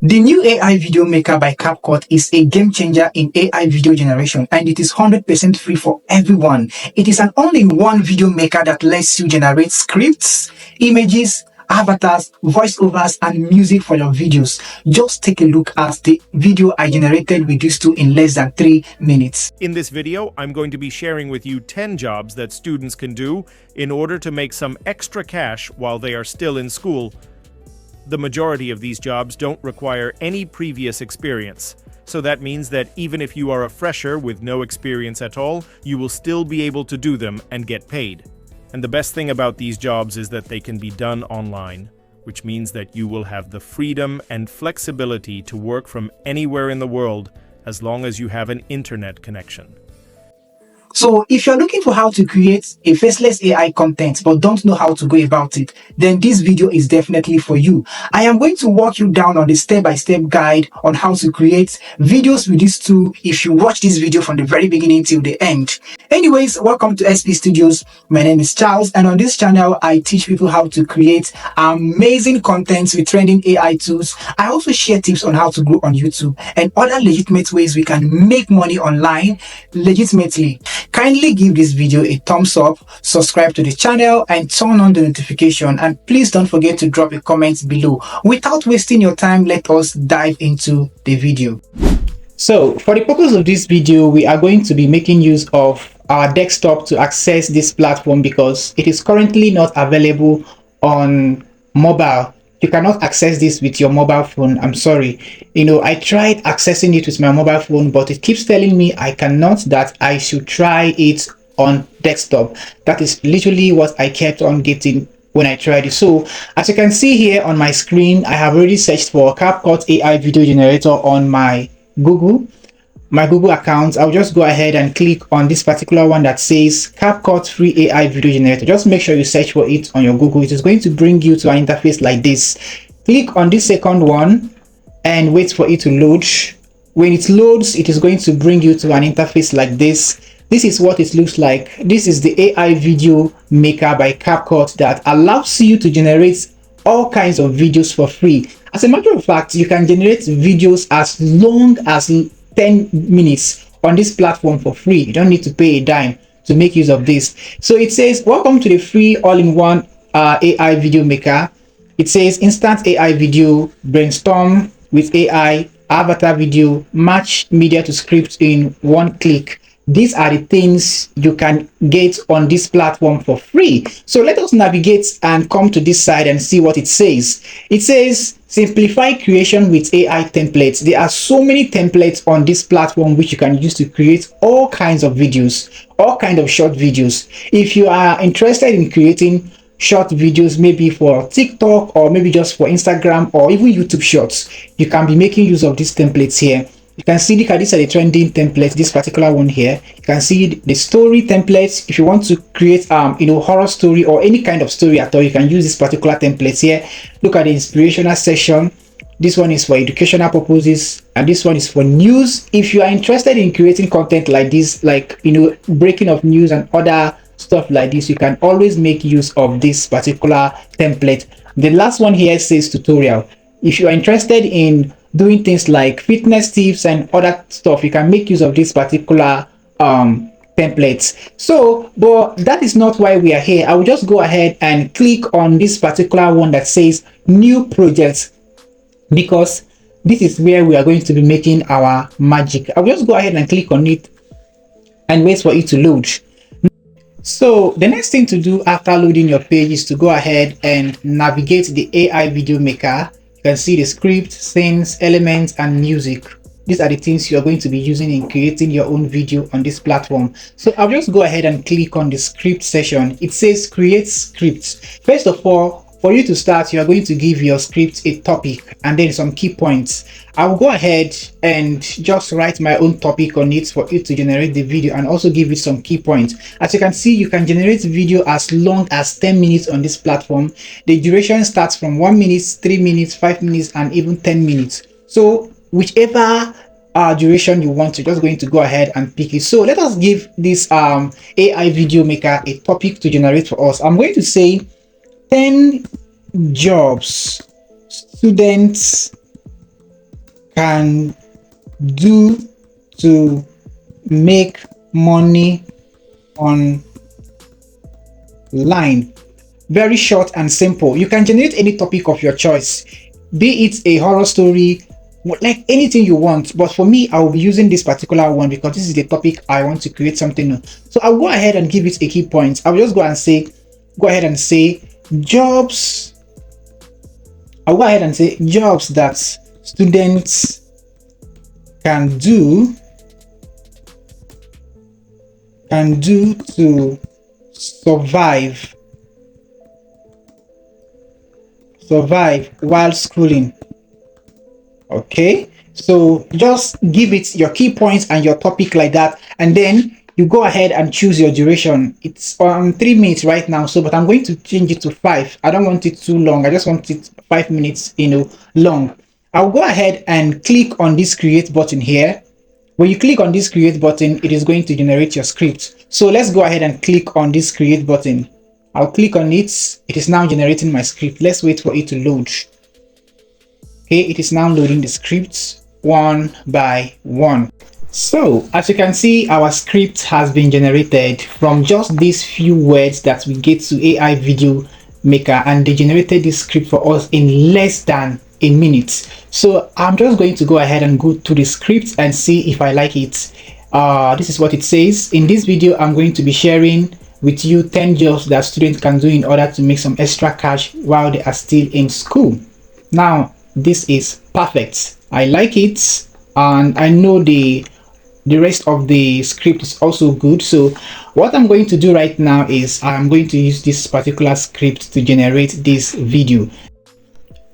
The new AI video maker by CapCut is a game changer in AI video generation, and it is 100% free for everyone. It is an all-in-one video maker that lets you generate scripts, images, avatars, voiceovers, and music for your videos. Just take a look at the video I generated with these two in less than 3 minutes. In this video, I'm going to be sharing with you 10 jobs that students can do in order to make some extra cash while they are still in school. The majority of these jobs don't require any previous experience, so that means that even if you are a fresher with no experience at all, you will still be able to do them and get paid. And the best thing about these jobs is that they can be done online, which means that you will have the freedom and flexibility to work from anywhere in the world as long as you have an internet connection. So if you're looking for how to create a faceless AI content but don't know how to go about it, then this video is definitely for you. I am going to walk you down on the step-by-step guide on how to create videos with this tool if you watch this video from the very beginning till the end. Anyways, welcome to SP Studios. My name is Charles, and on this channel, I teach people how to create amazing content with trending AI tools. I also share tips on how to grow on YouTube and other legitimate ways we can make money online legitimately. Kindly give this video a thumbs up, subscribe to the channel, and turn on the notification. And please don't forget to drop a comment below. Without wasting your time, let us dive into the video. So for the purpose of this video, we are going to be making use of our desktop to access this platform because it is currently not available on mobile. You cannot access this with your mobile phone. I'm sorry. I tried accessing it with my mobile phone, but it keeps telling me I cannot, that I should try it on desktop. That is literally what I kept on getting when I tried it. So as you can see here on my screen, I have already searched for CapCut AI video generator on my Google account. I'll just go ahead and click on this particular one that says CapCut free AI video generator. Just make sure you search for it on your Google. It is going to bring you to an interface like this. Click on this second one and wait for it to load. When it loads, it is going to bring you to an interface like this. This is what it looks like. This is the AI video maker by CapCut that allows you to generate all kinds of videos for free. As a matter of fact, you can generate videos as long as 10 minutes on this platform for free. You don't need to pay a dime to make use of this. So it says, welcome to the free all-in-one AI video maker. It says instant AI video, brainstorm with AI, avatar video, match media to script in one click. These are the things you can get on this platform for free. So let us navigate and come to this side and see what it says. It says simplify creation with AI templates. There are so many templates on this platform which you can use to create all kinds of videos, all kinds of short videos. If you are interested in creating short videos, maybe for TikTok or maybe just for Instagram or even YouTube shorts, you can be making use of these templates here. You can see, look at these are the trending templates. This particular one here, you can see the story templates. If you want to create horror story or any kind of story at all, you can use this particular templates here. Look at the inspirational section. This one is for educational purposes, and this one is for news. If you are interested in creating content like this, like breaking of news and other stuff like this, you can always make use of this particular template. The last one here says tutorial. If you are interested in doing things like fitness tips and other stuff, you can make use of this particular templates. So, but that is not why we are here. I will just go ahead and click on this particular one that says new projects, because this is where we are going to be making our magic. I will just go ahead and click on it and wait for it to load. So the next thing to do after loading your page is to go ahead and navigate the AI video maker. You can see the script, scenes, elements, and music. These are the things you are going to be using in creating your own video on this platform. So I'll just go ahead and click on the script section. It says create scripts. First of all, for you to start, you are going to give your script a topic and then some key points. I will go ahead and just write my own topic on it for it to generate the video and also give it some key points. As you can see, you can generate video as long as 10 minutes on this platform. The duration starts from 1 minute, 3 minutes, 5 minutes, and even 10 minutes. So whichever duration you want, you're just going to go ahead and pick it. So let us give this AI video maker a topic to generate for us. I'm going to say 10 jobs students can do to make money online. Very short and simple. You can generate any topic of your choice, be it a horror story, like anything you want. But for me, I'll be using this particular one because this is the topic I want to create something new. So I'll go ahead and give it a key point. I'll just go ahead and say jobs. I'll go ahead and say jobs that students can do to survive while schooling. Okay, so just give it your key points and your topic like that, and then you go ahead and choose your duration. It's on 3 minutes right now, so but I'm going to change it to 5. I don't want it too long. I just want it 5 minutes, long. I'll go ahead and click on this create button here. When you click on this create button, it is going to generate your script. So let's go ahead and click on this create button. I'll click on it. It is now generating my script. Let's wait for it to load. Okay, it is now loading the scripts one by one. So as you can see, our script has been generated from just these few words that we get to AI video maker, and they generated this script for us in less than a minute. So I'm just going to go ahead and go to the script and see if I like it. This is what it says. In this video, I'm going to be sharing with you 10 jobs that students can do in order to make some extra cash while they are still in school. Now, this is perfect. I like it, and I know the rest of the script is also good. So what I'm going to do right now is I'm going to use this particular script to generate this video.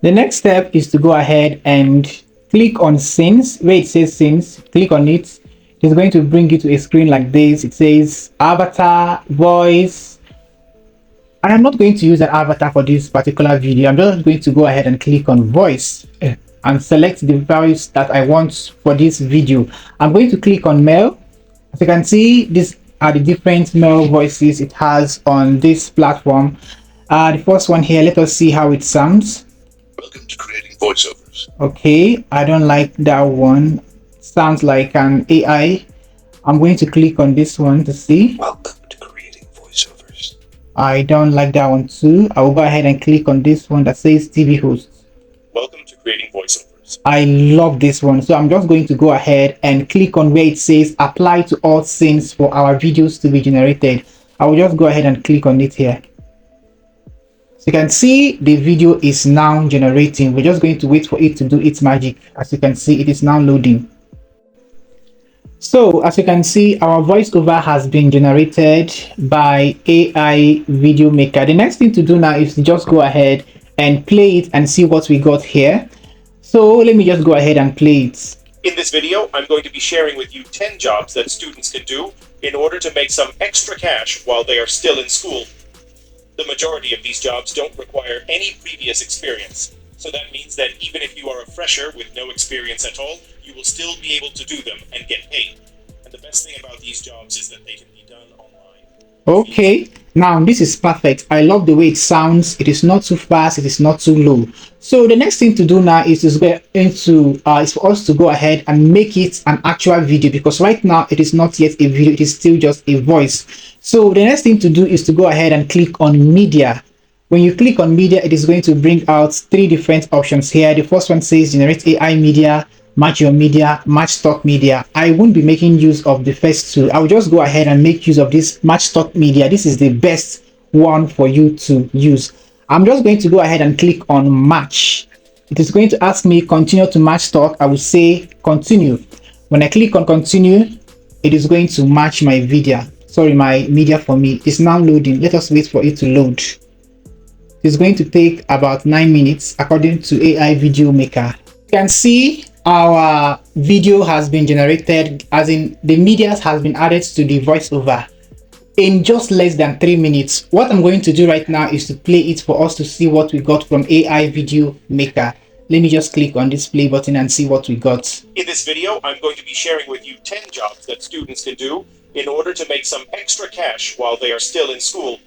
The next step is to go ahead and click on scenes. Where it says scenes, click on it. It's going to bring you to a screen like this. It says avatar, voice. I am not going to use an avatar for this particular video. I'm just going to go ahead and click on voice and select the voice that I want for this video. I'm going to click on male. As you can see, these are the different male voices it has on this platform. The first one here, let us see how it sounds. Welcome to creating voiceovers. Okay, I don't like that one. Sounds like an AI. I'm going to click on this one to see. Welcome to creating voiceovers. I don't like that one too. I will go ahead and click on this one that says TV host. Welcome to creating voiceovers. I love this one. So I'm just going to go ahead and click on where it says apply to all scenes for our videos to be generated. I will just go ahead and click on it here. So you can see the video is now generating. We're just going to wait for it to do its magic. As you can see, it is now loading. So as you can see, our voiceover has been generated by AI video maker. The next thing to do now is to just go ahead and play it and see what we got here. So let me just go ahead and play it. In this video, I'm going to be sharing with you 10 jobs that students can do in order to make some extra cash while they are still in school. The majority of these jobs don't require any previous experience. So that means that even if you are a fresher with no experience at all, you will still be able to do them and get paid. And the best thing about these jobs is that they can be done online. Okay, now this is perfect. I love the way it sounds. It is not too fast, it is not too low. So the next thing to do now is to go into is for us to go ahead and make it an actual video, because right now it is not yet a video, it is still just a voice. So the next thing to do is to go ahead and click on media. When you click on media, it is going to bring out 3 different options here. The first one says generate AI media, match your media, match stock media. I won't be making use of the first two. I will just go ahead and make use of this match stock media. This is the best one for you to use. I'm just going to go ahead and click on match. It is going to ask me continue to match stock. I will say continue. When I click on continue, it is going to match my my media for me. It's now loading. Let us wait for it to load. It's going to take about 9 minutes according to AI video maker. You can see our video has been generated, as in the media has been added to the voiceover in just less than 3 minutes. What I'm going to do right now is to play it for us to see what we got from AI video maker. Let me just click on this play button and see what we got. In this video, I'm going to be sharing with you 10 jobs that students can do in order to make some extra cash while they are still in school.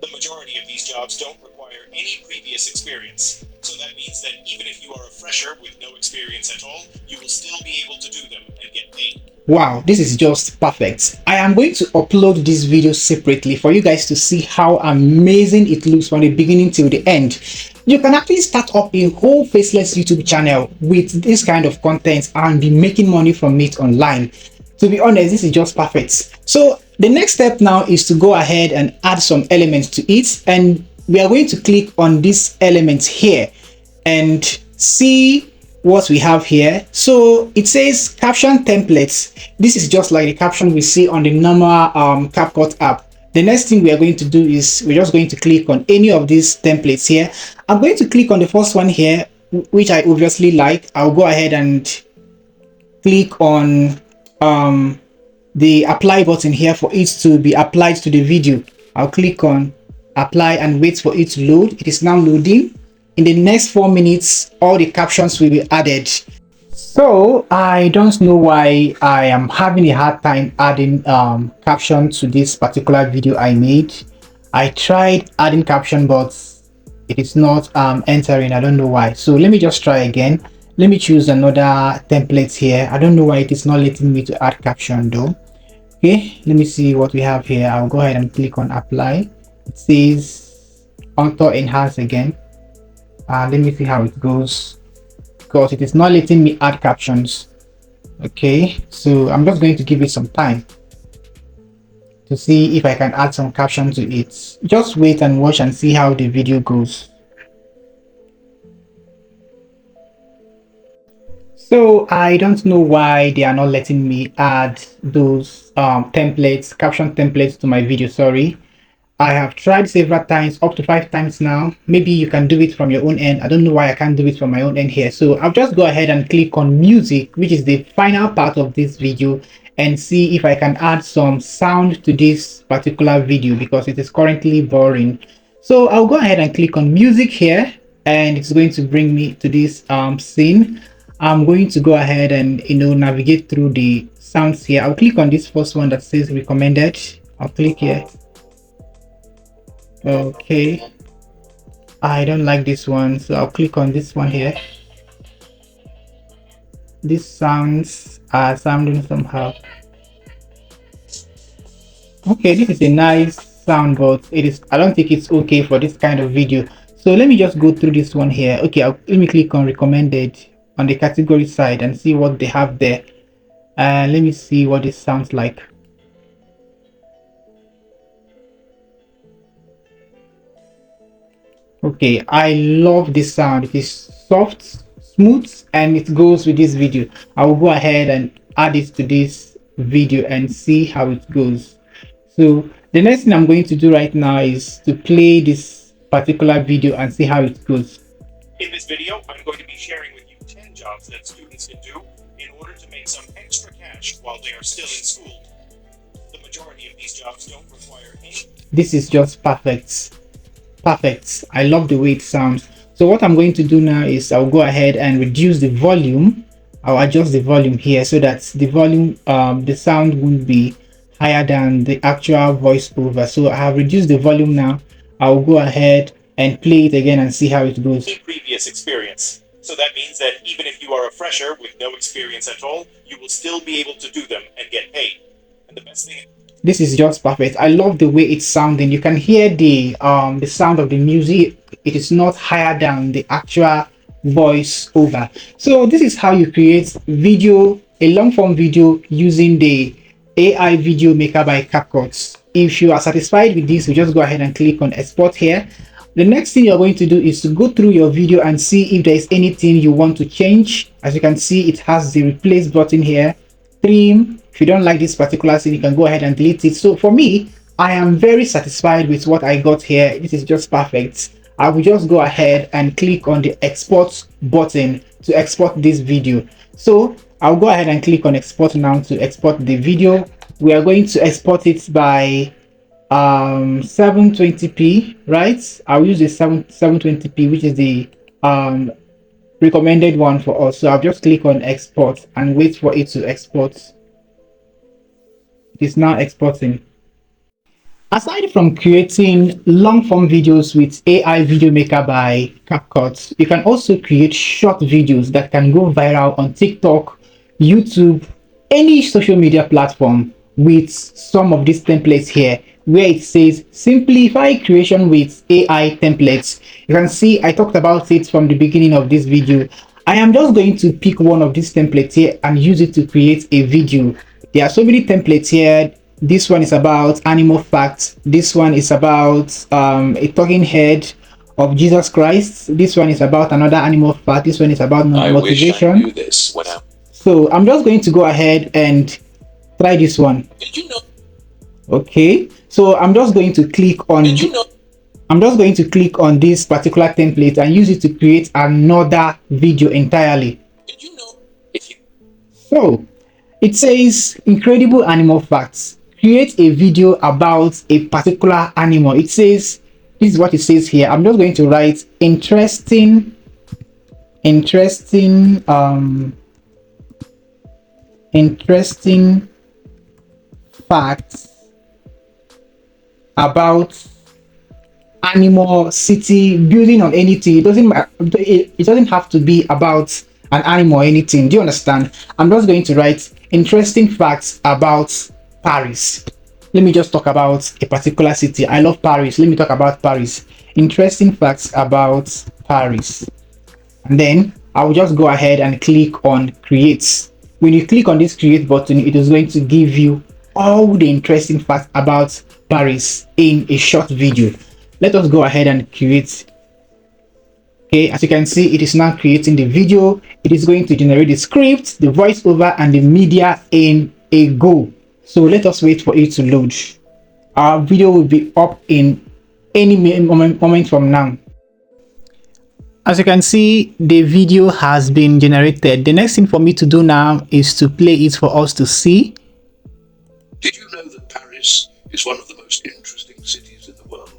The majority of these jobs don't require require any previous experience. So that means that even if you are a fresher with no experience at all, you will still be able to do them and get paid. Wow, this is just perfect. I am going to upload this video separately for you guys to see how amazing it looks from the beginning till the end. You can actually start up a whole faceless YouTube channel with this kind of content and be making money from it online. To be honest, this is just perfect. So the next step now is to go ahead and add some elements to it, and we are going to click on these elements here and see what we have here. So it says caption templates. This is just like the caption we see on the normal CapCut app. The next thing we are going to do is we're just going to click on any of these templates here. I'm going to click on the first one here, which I obviously like. I'll go ahead and click on the apply button here for it to be applied to the video. I'll click on apply and wait for it to load. It is now loading. In the next 4 minutes, all the captions will be added. So I don't know why I am having a hard time adding caption to this particular video I made. I tried adding caption, but it is not entering. I don't know why. So let me just try again. Let me choose another template here. I don't know why it is not letting me to add caption though. Okay, let me see what we have here. I'll go ahead and click on apply. It says auto enhance again. Let me see how it goes, because it is not letting me add captions. Okay, so I'm just going to give it some time to see if I can add some caption to it. Just wait and watch and see how the video goes. So I don't know why they are not letting me add those templates, caption templates to my video. Sorry, I have tried several times, up to 5 times now. Maybe you can do it from your own end. I don't know why I can't do it from my own end here. So I'll just go ahead and click on music, which is the final part of this video, and see if I can add some sound to this particular video because it is currently boring. So I'll go ahead and click on music here, and it's going to bring me to this scene. I'm going to go ahead and navigate through the sounds here. I'll click on this first one that says recommended. I'll click here. Okay, I don't like this one, so I'll click on this one here. These sounds are sounding somehow. Okay, this is a nice sound, but I don't think it's okay for this kind of video. So let me just go through this one here. Okay, let me click on recommended on the category side and see what they have there. Let me see what this sounds like. Okay, I love this sound. It is soft, smooth, and it goes with this video. I will go ahead and add it to this video and see how it goes. So the next thing I'm going to do right now is to play this particular video and see how it goes. In this video, I'm going to be sharing with you 10 jobs that students can do in order to make some extra cash while they are still in school. The majority of these jobs don't require any. This is just perfect. Perfect. I love the way it sounds. So what I'm going to do now is I'll go ahead and reduce the volume. I'll adjust the volume here so that the volume, the sound won't be higher than the actual voiceover. So I have reduced the volume now. I'll go ahead and play it again and see how it goes. Previous experience. So that means that even if you are a fresher with no experience at all, you will still be able to do them and get paid. And the best thing, this is just perfect. I love the way it's sounding. You can hear the sound of the music. It is not higher than the actual voice over. So this is how you create video, a long form video using the AI video maker by CapCut's. If you are satisfied with this, you just go ahead and click on export here. The next thing you're going to do is to go through your video and see if there is anything you want to change. As you can see, it has the replace button here. Trim. If you don't like this particular scene, you can go ahead and delete it. So for me, I am very satisfied with what I got here. This is just perfect. I will just go ahead and click on the export button to export this video. So I'll go ahead and click on export now to export the video. We are going to export it by 720p, right? I'll use the 720p, which is the recommended one for us. So I'll just click on export and wait for it to export. It is now exporting. Aside from creating long form videos with AI Video Maker by CapCut's, you can also create short videos that can go viral on TikTok, YouTube, any social media platform with some of these templates here, where it says simplify creation with AI templates. You can see I talked about it from the beginning of this video. I am just going to pick one of these templates here and use it to create a video. There are so many templates here. This one is about animal facts. This one is about a talking head of Jesus Christ. This one is about another animal fact. This one is about motivation. I wish I knew this when So I'm just going to go ahead and try this one. Did you know? Okay, so I'm just going to click on. Did you know? I'm just going to click on this particular template and use it to create another video entirely. Did you know? So it says incredible animal facts. Create a video about a particular animal. It says, this is what it says here. I'm just going to write interesting facts about animal, city, building, on anything. It doesn't have to be about an animal or anything. Do you understand? I'm just going to write interesting facts about Paris. Let me just talk about a particular city. I love Paris. Let me talk about Paris. Interesting facts about Paris. And then I will just go ahead and click on create. When you click on this create button, it is going to give you all the interesting facts about Paris in a short video. Let us go ahead and create. Okay, as you can see, it is now creating the video. It is going to generate the script, the voiceover, and the media in a go. So let us wait for it to load. Our video will be up in any moment from now. As you can see, the video has been generated. The next thing for me to do now is to play it for us to see. Did you know that Paris is one of the most interesting cities in the world?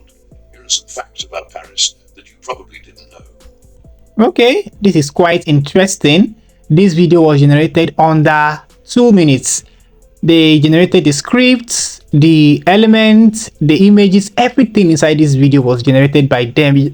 Here are some facts about Paris that you probably didn't know. Okay, this is quite interesting. This video was generated under 2 minutes. They generated the scripts, the elements, the images, everything inside this video was generated by them.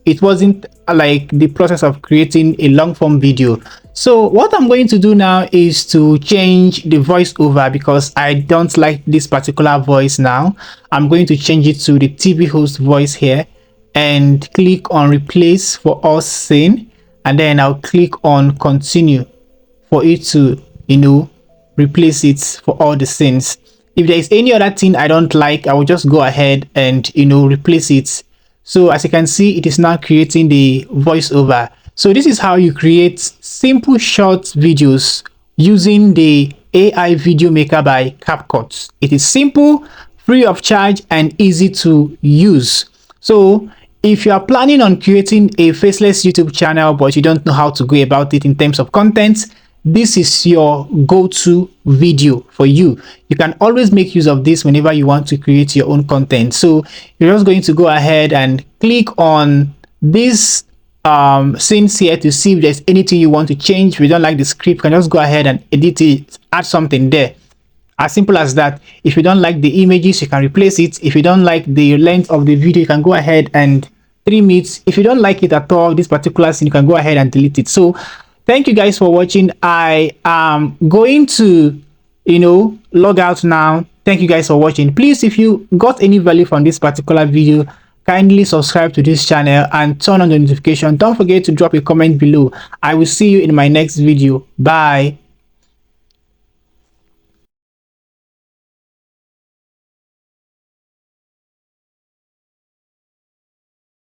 It wasn't like the process of creating a long form video. So what I'm going to do now is to change the voiceover because I don't like this particular voice now. I'm going to change it to the TV host voice here and click on replace for all scene, and then I'll click on continue for it to, replace it for all the scenes. If there is any other thing I don't like, I will just go ahead and replace it. So as you can see, it is now creating the voiceover. So this is how you create simple short videos using the AI Video Maker by CapCut's. It is simple, free of charge, and easy to use. So if you are planning on creating a faceless YouTube channel but you don't know how to go about it in terms of content, this is your go-to video for you. You can always make use of this whenever you want to create your own content. So you're just going to go ahead and click on this scenes here to see if there's anything you want to change. If you don't like the script, you can just go ahead and edit it, add something there. As simple as that. If you don't like the images, you can replace it. If you don't like the length of the video, you can go ahead and trim it. If you don't like it at all, this particular scene, you can go ahead and delete it. So thank you guys for watching. I am going to log out now. Thank you guys for watching. Please, if you got any value from this particular video, kindly subscribe to this channel and turn on the notification. Don't forget to drop a comment below. I will see you in my next video. Bye.